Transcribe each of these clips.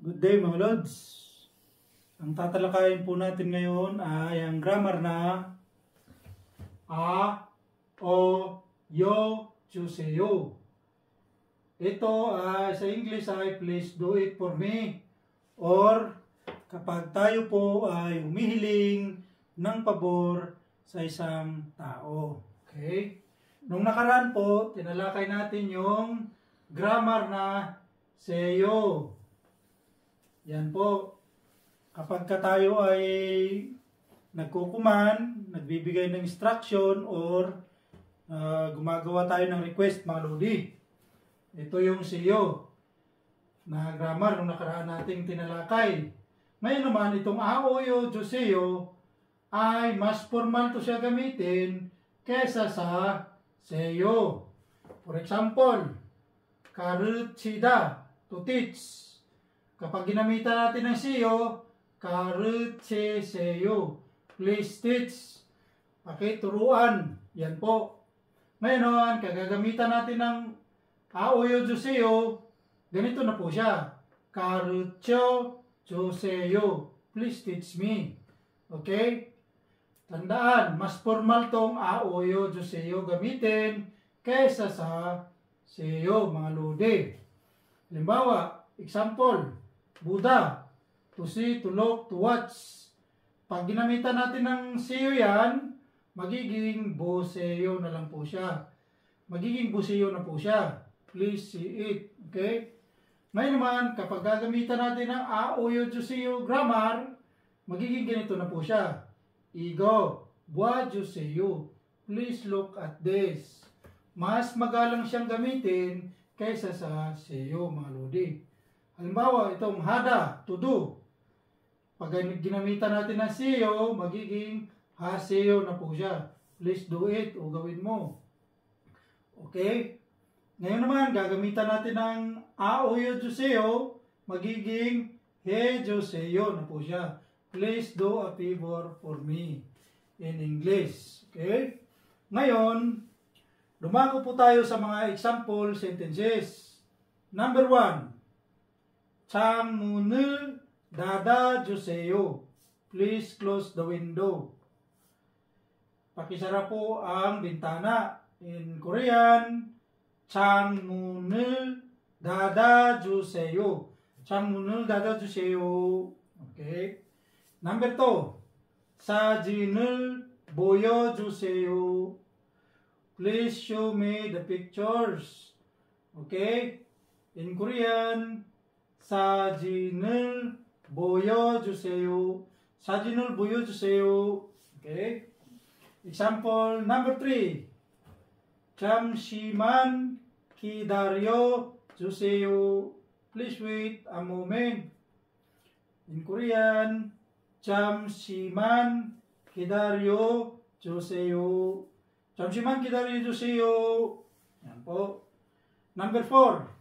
Good day mga Lods. Ang tatalakayin po natin ngayon ay ang grammar na a, o, yo, chuseyo. Ito ay sa English ay please do it for me, or kapag tayo po ay humihiling ng pabor sa isang tao. Okay? Nung nakaraan po, tinalakay natin yung grammar na seyo. Yan po. Kapag tayo ay nagkukuman, nagbibigay ng instruction, or gumagawa tayo ng request, mga lodi. Ito yung seyo na grammar nung nakaraan nating tinalakay. Ngayon naman, itong aoyo, juseyo, ay mas formal to siya gamitin kesa sa seyo. For example, karuchida, to teach. Kapag ginamitan natin ng seyo, karucheseyo, please teach. Pakituruan. Yan po. Ngayon, kagagamitan natin ng aoyo juseyo, ganito na po siya. Karucho juseyo, please teach me. Okay? Tandaan, mas formal tong aoyo juseyo gamitin kaysa sa seyo, mga lodi. Halimbawa, example, Buddha, to see, to look, to watch. Pag ginamitan natin ng seyo yan, magiging boseyo na lang po siya. Magiging boseyo na po siya. Please see it. Okay? Ngayon naman, kapag gagamitan natin ng aoyo juseyo grammar, magiging ganito na po siya. Igo, bua juseyo. Please look at this. Mas magalang siyang gamitin kaysa sa seyo, mga lodi. Halimbawa, itong hada, to do. Pag ginamitan natin ng seyo, magiging haseyo na po siya. Please do it o gawin mo. Okay? Ngayon naman, gagamitan natin ng aoyo juseyo, magiging he juseyo na po siya. Please do a favor for me in English. Okay? Ngayon, dumako po tayo sa mga example sentences. Number 1. 창문을 닫아주세요. Please close the window. Pakisara po ang bintana. In Korean, 창문을 닫아주세요. 창문을 닫아주세요. Okay. Number 2. 사진을 보여주세요. Please show me the pictures. Okay. In Korean, 사진을 보여주세요. 사진을 보여주세요. Okay. Example number 3. 잠시만 기다려 주세요. Please wait a moment. In Korean, 잠시만 기다려 주세요. 잠시만 기다려 주세요. Yan po. Number 4.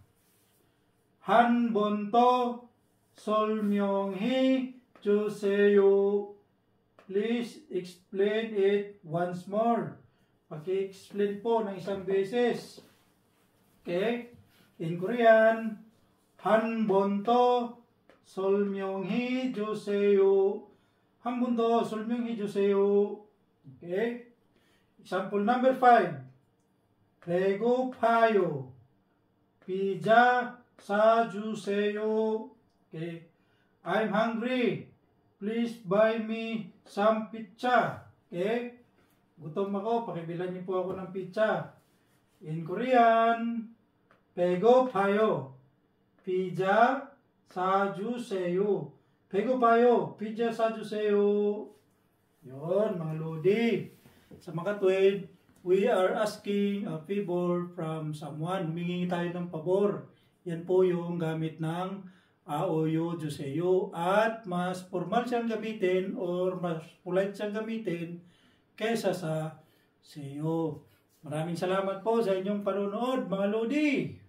한 번 더 설명해 주세요. Please explain it once more. Paki-explain po ng isang beses. Okay? In Korean, 한 번 더 설명해 주세요. 한 번 더 설명해 주세요. Okay? Example number 5. 배고파요. 피자 사주세요. Okay. I'm hungry. Please buy me some pizza. Okay. Gutom ako. Pakibilan niyo po ako ng pizza. In Korean, 배고파요. 피자 사주세요. 배고파요. Pizza 사주세요. Yun, mga lodi. Sa mga tuwid, we are asking a favor from someone. Humingi tayo ng pabor. Yan po yung gamit ng aoyo juseyo, at mas formal siyang gamitin or mas polite siyang gamitin kaysa sa seyo. Maraming salamat po sa inyong panonood, mga lodi.